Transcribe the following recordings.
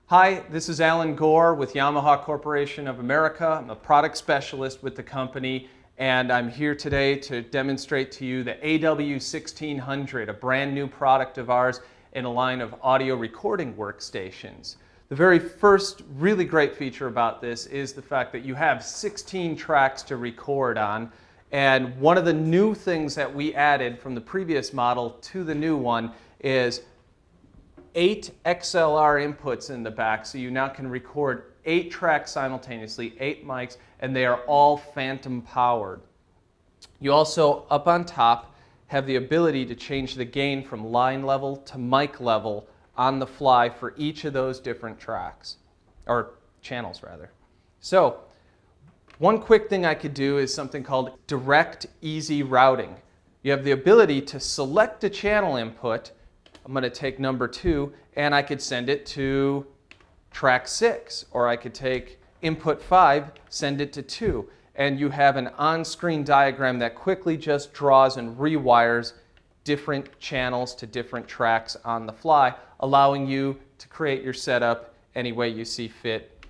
Hi, this is Alan Gore with Yamaha Corporation of America. I'm a product specialist with the company, and I'm here today to demonstrate to you the AW1600, a brand new product of ours in a line of audio recording workstations. The very first really great feature about this is the fact that you have 16 tracks to record on. And one of the new things that we added from the previous model to the new one is 8 XLR inputs in the back, so you now can record 8 tracks simultaneously, 8 mics, and they are all phantom powered. You also, up on top, have the ability to change the gain from line level to mic level on the fly for each of those different tracks, or channels rather. So, one quick thing I could do is something called direct easy routing. You have the ability to select a channel input. I'm going to take number 2 and I could send it to track 6, or I could take input 5, send it to 2, and you have an on-screen diagram that quickly just draws and rewires different channels to different tracks on the fly, allowing you to create your setup any way you see fit.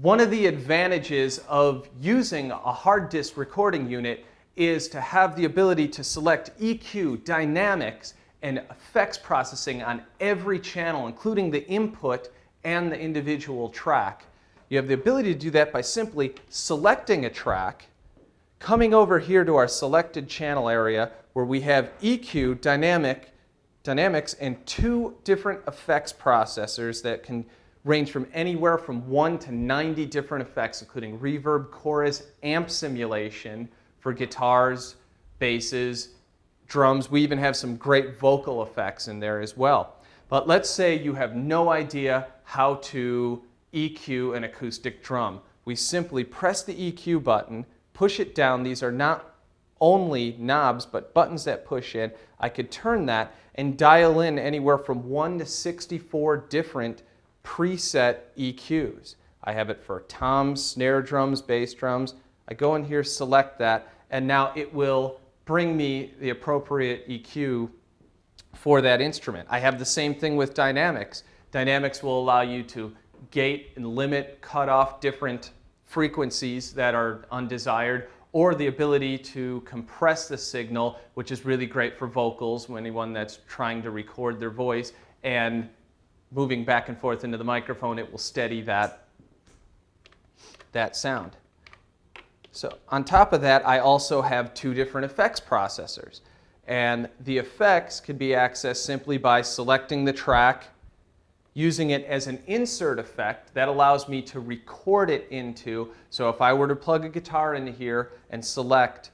One of the advantages of using a hard disk recording unit is to have the ability to select EQ, dynamics, and effects processing on every channel, including the input and the individual track. You have the ability to do that by simply selecting a track, coming over here to our selected channel area where we have EQ, dynamics, and 2 different effects processors that can range from anywhere from 1 to 90 different effects, including reverb, chorus, amp simulation for guitars, basses, drums. We even have some great vocal effects in there as well. But let's say you have no idea how to EQ an acoustic drum. We simply press the EQ button, push it down. These are not only knobs, but buttons that push in. I could turn that and dial in anywhere from 1 to 64 different preset EQs. I have it for toms, snare drums, bass drums. I go in here, select that, and now it will bring me the appropriate EQ for that instrument. I have the same thing with dynamics. Dynamics will allow you to gate and limit, cut off different frequencies that are undesired, or the ability to compress the signal, which is really great for vocals, when anyone that's trying to record their voice, and moving back and forth into the microphone, it will steady that sound. So on top of that, I also have 2 different effects processors. And the effects can be accessed simply by selecting the track, using it as an insert effect that allows me to record it into. So if I were to plug a guitar into here and select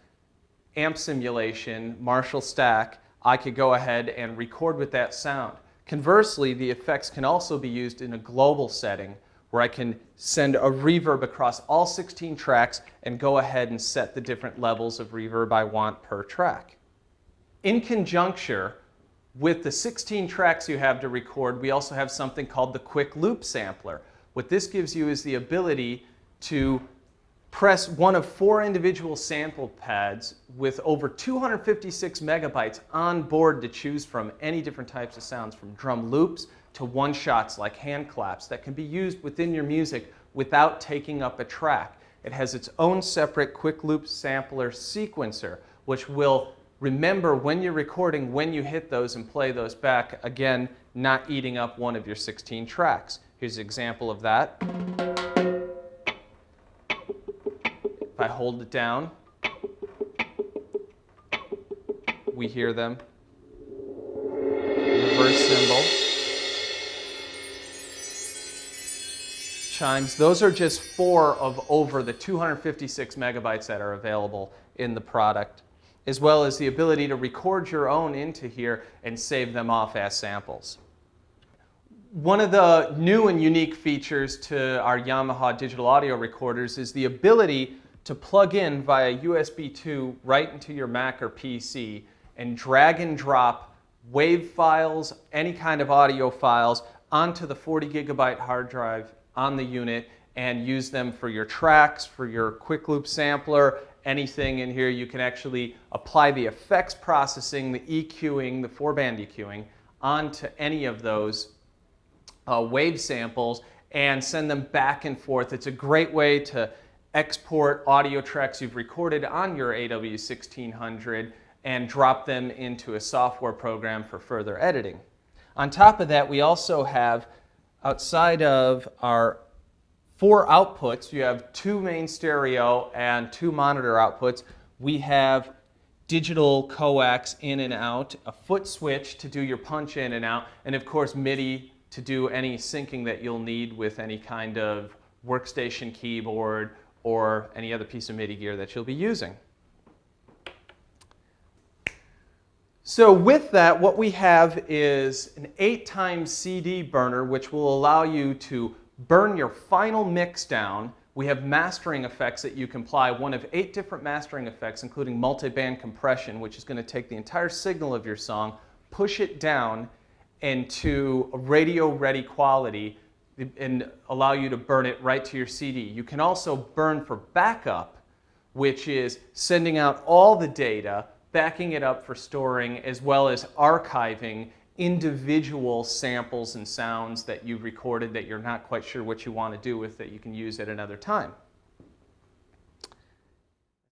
amp simulation, Marshall stack, I could go ahead and record with that sound. Conversely, the effects can also be used in a global setting where I can send a reverb across all 16 tracks and go ahead and set the different levels of reverb I want per track. In conjuncture with the 16 tracks you have to record, we also have something called the quick loop sampler. What this gives you is the ability to press one of 4 individual sample pads with over 256 megabytes on board to choose from any different types of sounds, from drum loops to one-shots like hand claps that can be used within your music without taking up a track. It has its own separate quick loop sampler sequencer, which will remember when you're recording, when you hit those and play those back, again, not eating up one of your 16 tracks. Here's an example of that. If I hold it down, we hear them. Reverse cymbal. Chimes. Those are just 4 of over the 256 megabytes that are available in the product, as well as the ability to record your own into here and save them off as samples. One of the new and unique features to our Yamaha digital audio recorders is the ability to plug in via USB 2 right into your Mac or PC and drag and drop WAV files, any kind of audio files, onto the 40 gigabyte hard drive on the unit and use them for your tracks, for your quick loop sampler, anything in here. You can actually apply the effects processing, the EQing, the 4-band EQing onto any of those wave samples and send them back and forth. It's a great way to export audio tracks you've recorded on your AW1600 and drop them into a software program for further editing. On top of that, we also have, outside of our 4 outputs, you have 2 main stereo and 2 monitor outputs. We have digital coax in and out, a foot switch to do your punch in and out, and of course MIDI to do any syncing that you'll need with any kind of workstation keyboard or any other piece of MIDI gear that you'll be using. So with that, what we have is an 8x CD burner, which will allow you to burn your final mix down. We have mastering effects that you can apply, one of 8 different mastering effects, including multi-band compression, which is going to take the entire signal of your song, push it down into a radio-ready quality, and allow you to burn it right to your CD. You can also burn for backup, which is sending out all the data, backing it up for storing, as well as archiving individual samples and sounds that you've recorded that you're not quite sure what you want to do with that you can use at another time.